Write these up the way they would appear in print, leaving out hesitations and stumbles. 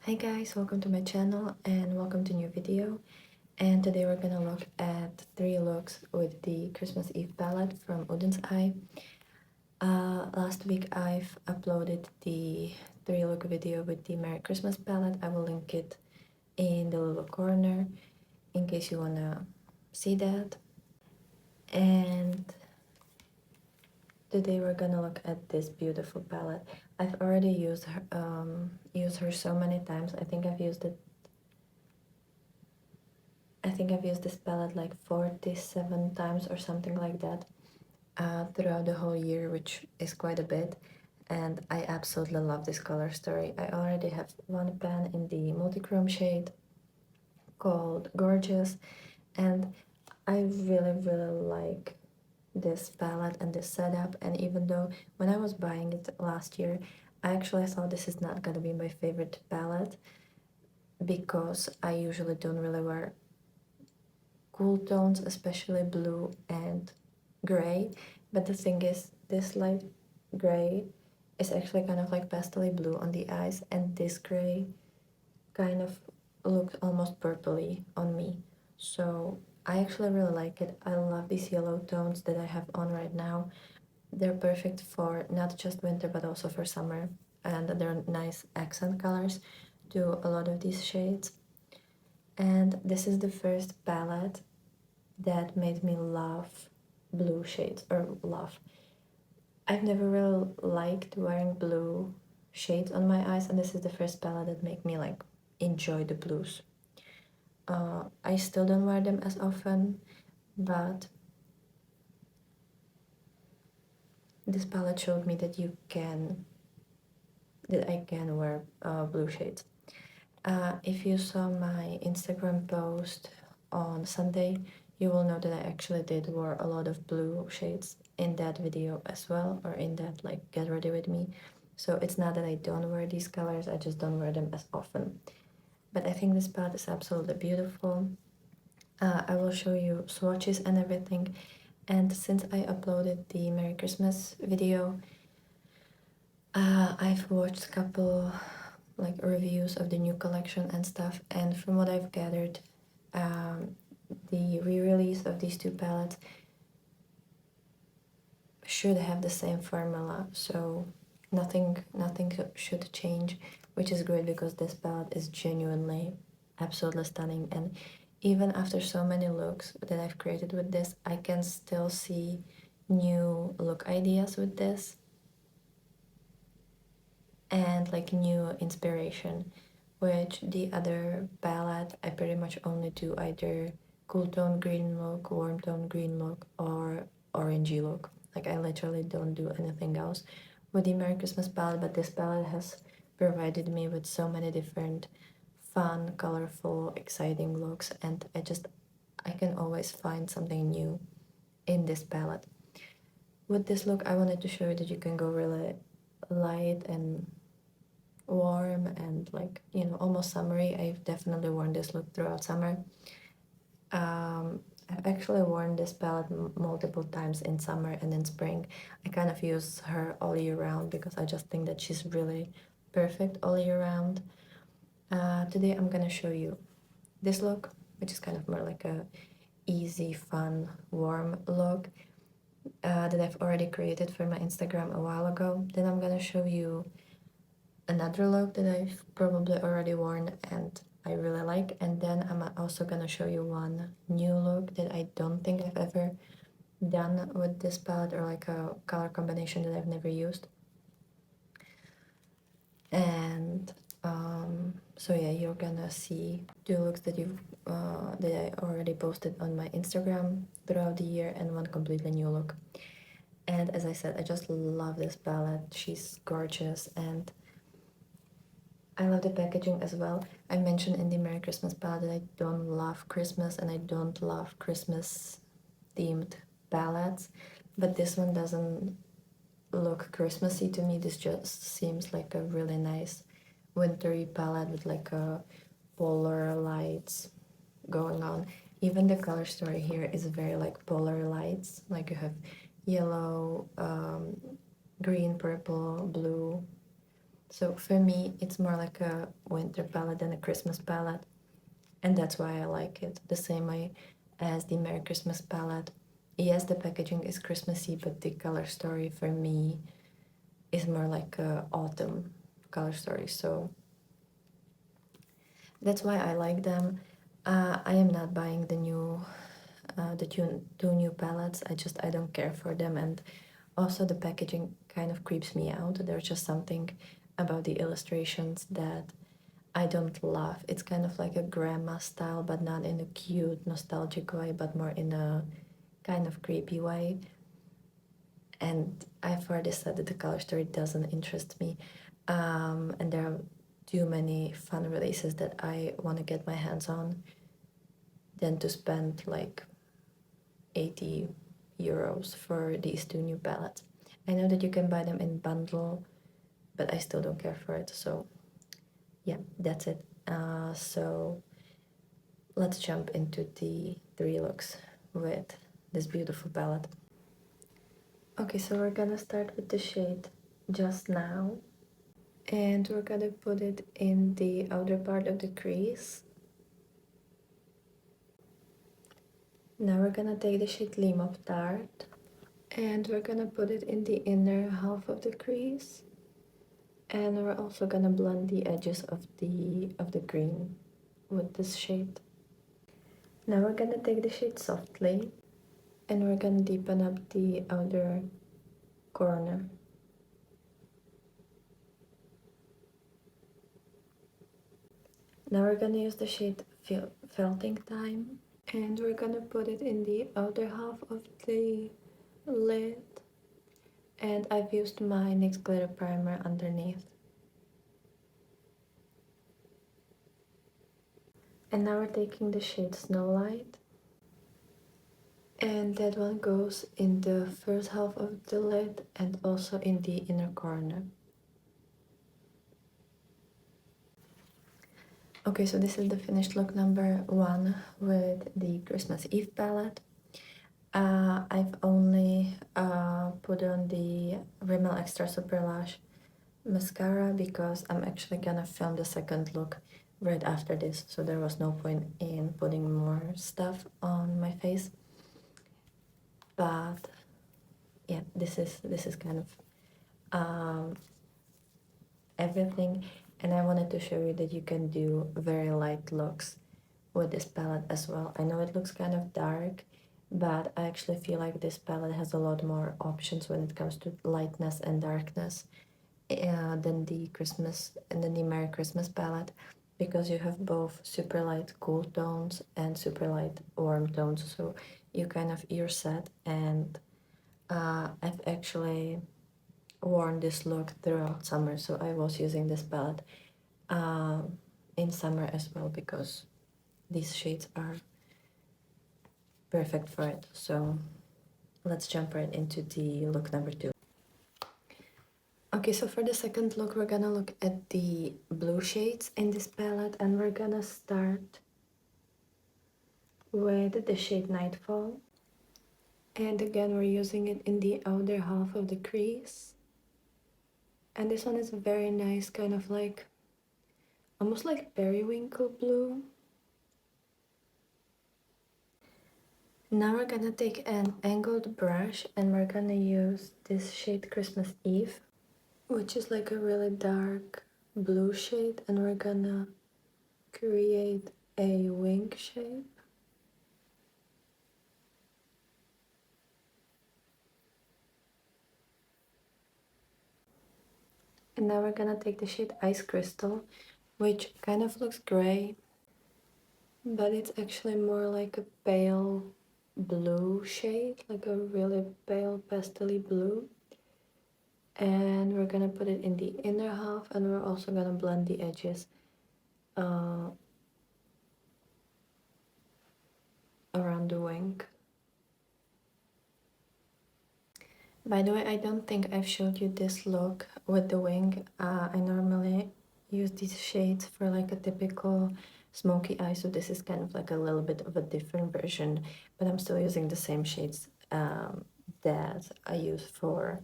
Hi guys, welcome to my channel and welcome to new video. And today we're gonna look at 3 looks with the Christmas Eve palette from Oden's Eye. Last week I've uploaded the 3 look video with the Merry Christmas palette. I will link it in the little corner in case you wanna see that. And today we're gonna look at this beautiful palette. I've already used her so many times. I think I've used this palette like 47 times or something like that throughout the whole year, which is quite a bit. And I absolutely love this color story. I already have one pan in the multichrome shade called Gorgeous, and I really like this palette and this setup. And even though when I was buying it last year, I actually thought this is not gonna be my favorite palette because I usually don't really wear cool tones, especially blue and gray. But the thing is, this light gray is actually kind of like pastel blue on the eyes, and this gray kind of looks almost purpley on me. So I actually really like it. I love these yellow tones that I have on right now. They're perfect for not just winter but also for summer, and they're nice accent colors to a lot of these shades. And this is the first palette that made me love blue shades, or love. I've never really liked wearing blue shades on my eyes, and this is the first palette that made me like enjoy the blues. I still don't wear them as often, but this palette showed me that I can wear blue shades. If you saw my Instagram post on Sunday, you will know that I actually did wear a lot of blue shades in that video as well, or in that like get ready with me. So it's not that I don't wear these colors, I just don't wear them as often. But I think this palette is absolutely beautiful. I will show you swatches and everything. And since I uploaded the Merry Christmas video, I've watched a couple like reviews of the new collection and stuff, and from what I've gathered, the re-release of these 2 palettes should have the same formula, so nothing should change, which is great because this palette is genuinely absolutely stunning. And even after so many looks that I've created with this, I can still see new look ideas with this and like new inspiration, which the other palette I pretty much only do either cool tone green look, warm tone green look, or orangey look. Like I literally don't do anything else with the Merry Christmas palette, but this palette has provided me with so many different fun, colorful, exciting looks, and I can always find something new in this palette. With this look, I wanted to show you that you can go really light and warm and like, you know, almost summery. I've definitely worn this look throughout summer. I've actually worn this palette multiple times in summer and in spring. I kind of use her all year round because I just think that she's really perfect all year round. Today I'm gonna show you this look, which is kind of more like a easy, fun, warm look that I've already created for my Instagram a while ago. Then I'm gonna show you another look that I've probably already worn and I really like, and then I'm also gonna show you one new look that I don't think I've ever done with this palette, or like a color combination that I've never used. And so yeah, you're gonna see 2 looks that I already posted on my Instagram throughout the year, and one completely new look. And as I said, I just love this palette. She's gorgeous, and I love the packaging as well. I mentioned in the Merry Christmas palette that I don't love Christmas and I don't love Christmas themed palettes, but this one doesn't look Christmassy to me. This just seems like a really nice wintry palette with like a polar lights going on. Even the color story here is very like polar lights, like you have yellow, green, purple, blue, So for me, it's more like a winter palette than a Christmas palette. And that's why I like it. The same way as the Merry Christmas palette. Yes, the packaging is Christmassy, but the color story for me is more like a autumn color story. So that's why I like them. I am not buying the two new palettes. I don't care for them, and also the packaging kind of creeps me out. There's just something about the illustrations that I don't love. It's kind of like a grandma style, but not in a cute, nostalgic way, but more in a kind of creepy way. And I've already said that the color story doesn't interest me. And there are too many fun releases that I want to get my hands on than to spend like 80 euros for these two new palettes. I know that you can buy them in bundle, but I still don't care for it. So yeah, that's it. So let's jump into the 3 looks with this beautiful palette. Okay, so we're gonna start with the shade Just Now, and we're gonna put it in the outer part of the crease. Now we're gonna take the shade Gleam of Tart, and we're gonna put it in the inner half of the crease, and we're also gonna blend the edges of the green with this shade. Now we're gonna take the shade Softly, and we're gonna deepen up the outer corner. Now we're gonna use the shade Felting Time, and we're gonna put it in the outer half of the lid, and I've used my NYX glitter primer underneath. And now we're taking the shade Snow Light, and that one goes in the first half of the lid and also in the inner corner. Okay, so this is the finished look number 1 with the Christmas Eve palette. I've only put on the Rimmel Extra Super Lash mascara because I'm actually gonna film the second look right after this, so there was no point in putting more stuff on my face. But yeah, this is kind of everything, and I wanted to show you that you can do very light looks with this palette as well. I know it looks kind of dark, but I actually feel like this palette has a lot more options when it comes to lightness and darkness than the Christmas and then the Merry Christmas palette, because you have both super light cool tones and super light warm tones, so you kind of you're set. And I've actually worn this look throughout summer, so I was using this palette in summer as well because these shades are perfect for it. So let's jump right into the look number 2. Okay, so for the second look, we're gonna look at the blue shades in this palette, and we're gonna start with the shade Nightfall. And again, we're using it in the outer half of the crease. And this one is a very nice, kind of like, almost like periwinkle blue. Now we're gonna take an angled brush and we're gonna use this shade Christmas Eve, which is like a really dark blue shade, and we're gonna create a wing shape. And now we're gonna take the shade Ice Crystal, which kind of looks gray, but it's actually more like a pale blue shade, like a really pale pastel-y blue. And we're gonna put it in the inner half, and we're also gonna blend the edges around the wing. By the way, I don't think I've showed you this look with the wing. I normally use these shades for like a typical smoky eye, so this is kind of like a little bit of a different version, but I'm still using the same shades that I use for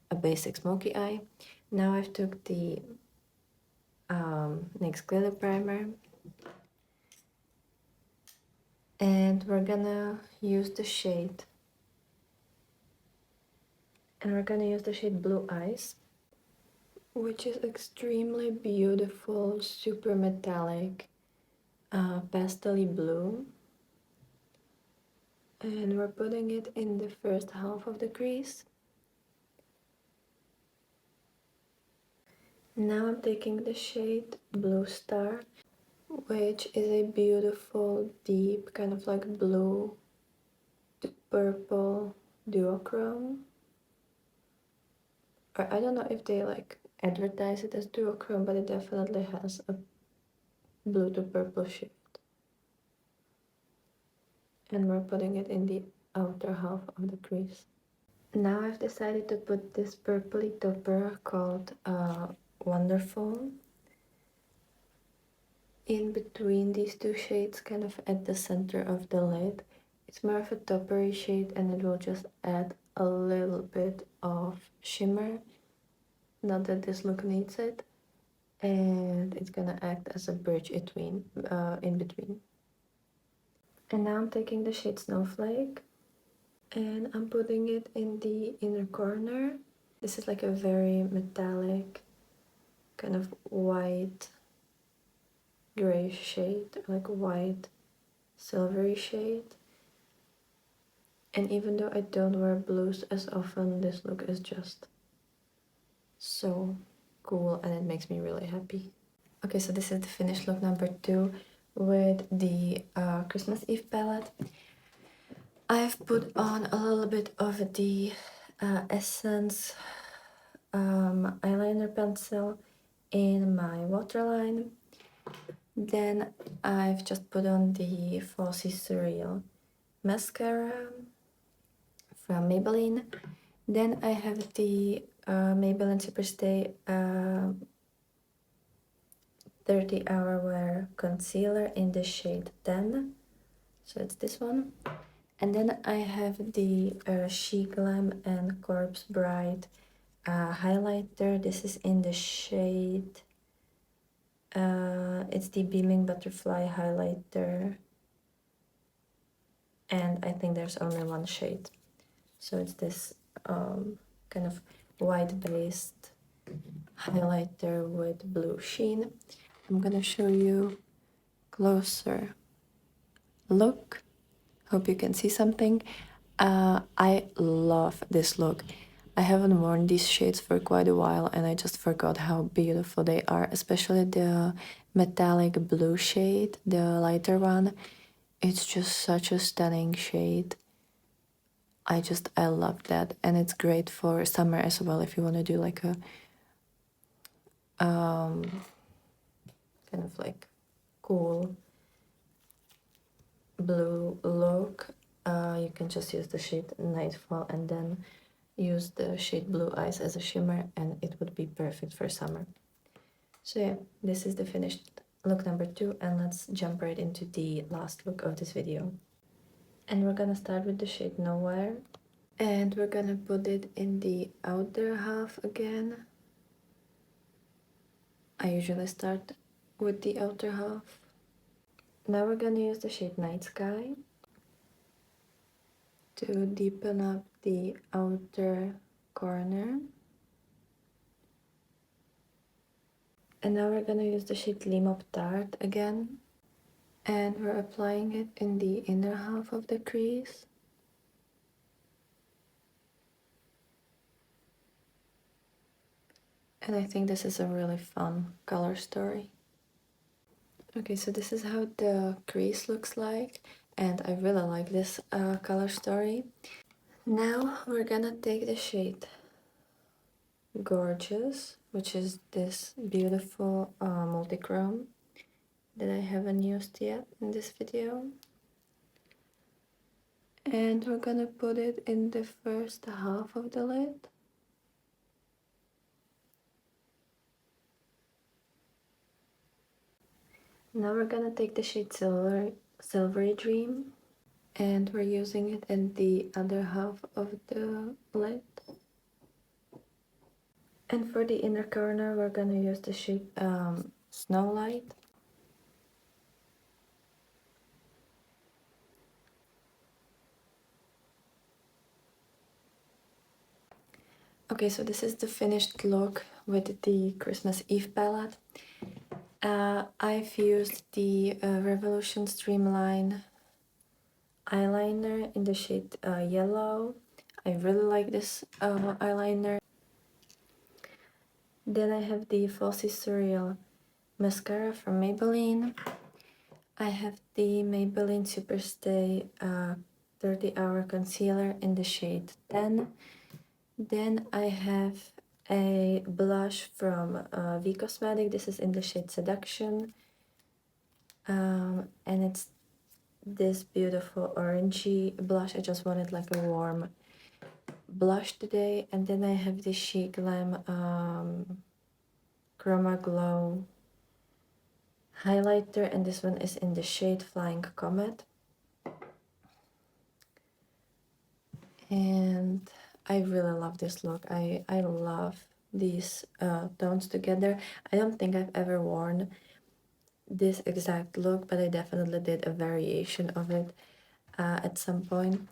a basic smoky eye. Now I've took the NYX glitter primer, and we're gonna use the shade. And we're gonna use the shade Blue Eyes, which is extremely beautiful, super metallic, pastel-y blue. And we're putting it in the first half of the crease. Now I'm taking the shade Blue Star, which is a beautiful, deep, kind of like blue to purple duochrome. Or I don't know if they like advertise it as duochrome, but it definitely has a blue to purple shift. And we're putting it in the outer half of the crease. Now I've decided to put this purpley topper called Wonderful in between these two shades, kind of at the center of the lid. It's more of a toppery shade, and it will just add a little bit of shimmer, not that this look needs it, and it's gonna act as a bridge in between. And now I'm taking the shade Snowflake, and I'm putting it in the inner corner. This is like a very metallic, kind of white gray shade, like white silvery shade. And even though I don't wear blues as often, this look is just so cool, and it makes me really happy. Okay, so this is the finished look number 2 with the Christmas Eve palette. I've put on a little bit of the Essence eyeliner pencil in my waterline. Then I've just put on the Falsies Surreal mascara from Maybelline. Then I have the Maybelline Superstay 30 Hour Wear Concealer in the shade 10. So it's this one. And then I have the Sheglam and Corpse Bride highlighter. This is in the shade, it's the Beaming Butterfly highlighter. And I think there's only one shade. So it's this kind of white-based highlighter with blue sheen. I'm gonna show you closer look. Hope you can see something. I love this look. I haven't worn these shades for quite a while, and I just forgot how beautiful they are, especially the metallic blue shade, the lighter one. It's just such a stunning shade. I love that, and it's great for summer as well if you want to do like a kind of like cool blue look. You can just use the shade Nightfall and then use the shade Blue Eyes as a shimmer, and it would be perfect for summer. So yeah, this is the finished look number 2, and let's jump right into the last look of this video. And we're gonna start with the shade Nowhere, and we're gonna put it in the outer half again. I usually start with the outer half. Now we're gonna use the shade Night Sky to deepen up the outer corner. And now we're gonna use the shade Gleam Up Tart again. And we're applying it in the inner half of the crease. And I think this is a really fun color story. Okay, so this is how the crease looks like, and I really like this color story. Now we're gonna take the shade Gorgeous, which is this beautiful multi-chrome that I haven't used yet in this video. And we're gonna put it in the first half of the lid. Now we're gonna take the shade Silvery Dream, and we're using it in the other half of the lid. And for the inner corner, we're gonna use the shade Snow Light. Okay, so this is the finished look with the Christmas Eve palette. I've used the Revolution Streamline eyeliner in the shade Yellow. I really like this eyeliner. Then I have the Falsies Surreal mascara from Maybelline. I have the Maybelline Superstay 30-hour concealer in the shade 10. Then I have a blush from V Cosmetic. This is in the shade Seduction. And it's this beautiful orangey blush. I just wanted like a warm blush today. And then I have the Sheglam Chroma Glow highlighter, and this one is in the shade Flying Comet. And I really love this look. I love these tones together. I don't think I've ever worn this exact look, but I definitely did a variation of it at some point.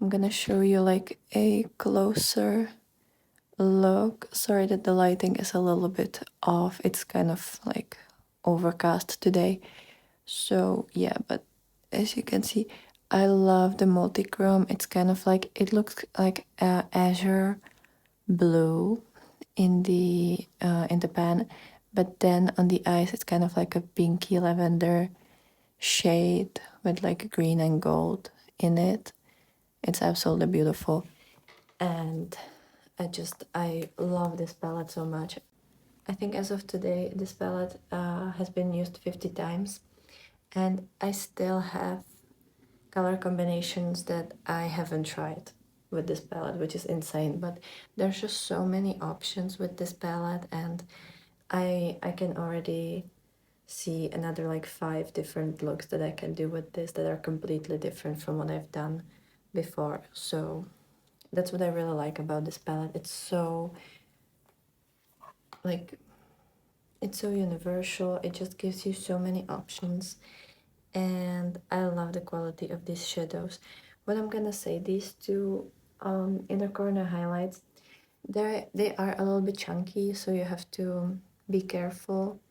I'm gonna show you like a closer look. Sorry that the lighting is a little bit off. It's kind of like overcast today. So yeah, but as you can see, I love the multi-chrome. It's kind of like, it looks like azure blue in the pan, but then on the eyes it's kind of like a pinky lavender shade with like green and gold in it. It's absolutely beautiful, and I love this palette so much. I think as of today this palette has been used 50 times, and I still have color combinations that I haven't tried with this palette, which is insane. But there's just so many options with this palette, and I can already see another like 5 different looks that I can do with this that are completely different from what I've done before. So that's what I really like about this palette. It's so like, it's so universal. It just gives you so many options, and I love the quality of these shadows. What I'm gonna say, these two inner corner highlights, they are a little bit chunky, so you have to be careful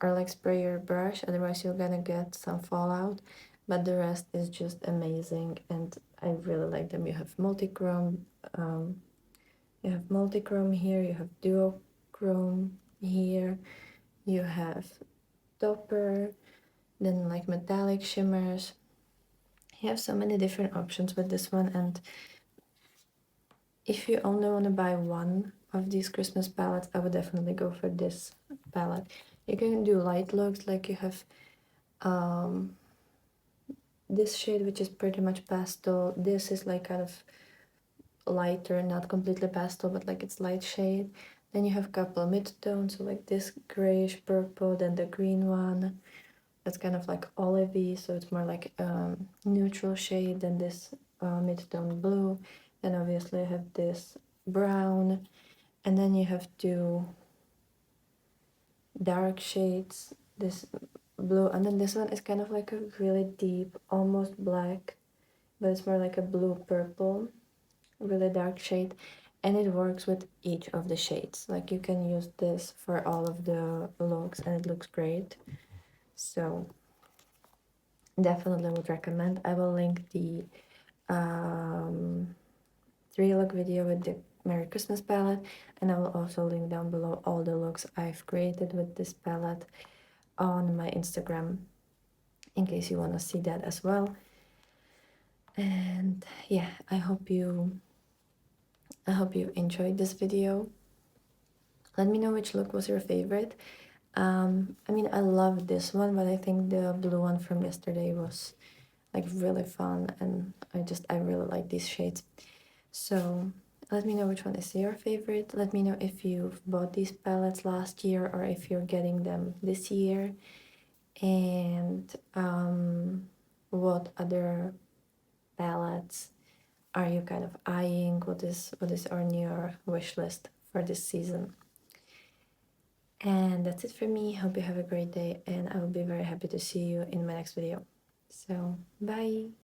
or like spray your brush, otherwise you're gonna get some fallout. But the rest is just amazing, and I really like them. You have multi-chrome, here, you have duochrome here, you have topper, then like metallic shimmers. You have so many different options with this one, and if you only want to buy one of these Christmas palettes, I would definitely go for this palette. You can do light looks, like you have this shade, which is pretty much pastel. This is like kind of lighter, not completely pastel, but like it's light shade. Then you have a couple mid-tones, so like this grayish purple, then the green one. That's kind of like olivey, so it's more like neutral shade than this mid-tone blue. Then obviously I have this brown, and then you have two dark shades, this blue, and then this one is kind of like a really deep, almost black, but it's more like a blue purple, really dark shade, and it works with each of the shades. Like you can use this for all of the looks and it looks great. So definitely would recommend. I will link the 3-look video with the Merry Christmas palette, and I will also link down below all the looks I've created with this palette on my Instagram, in case you want to see that as well. And yeah, I hope you enjoyed this video. Let me know which look was your favorite. I mean, I love this one, but I think the blue one from yesterday was like really fun, and I really like these shades. So let me know which one is your favorite. Let me know if you've bought these palettes last year or if you're getting them this year, and what other palettes are you kind of eyeing? What is on your wish list for this season? And that's it for me. Hope you have a great day, and I will be very happy to see you in my next video. So, bye!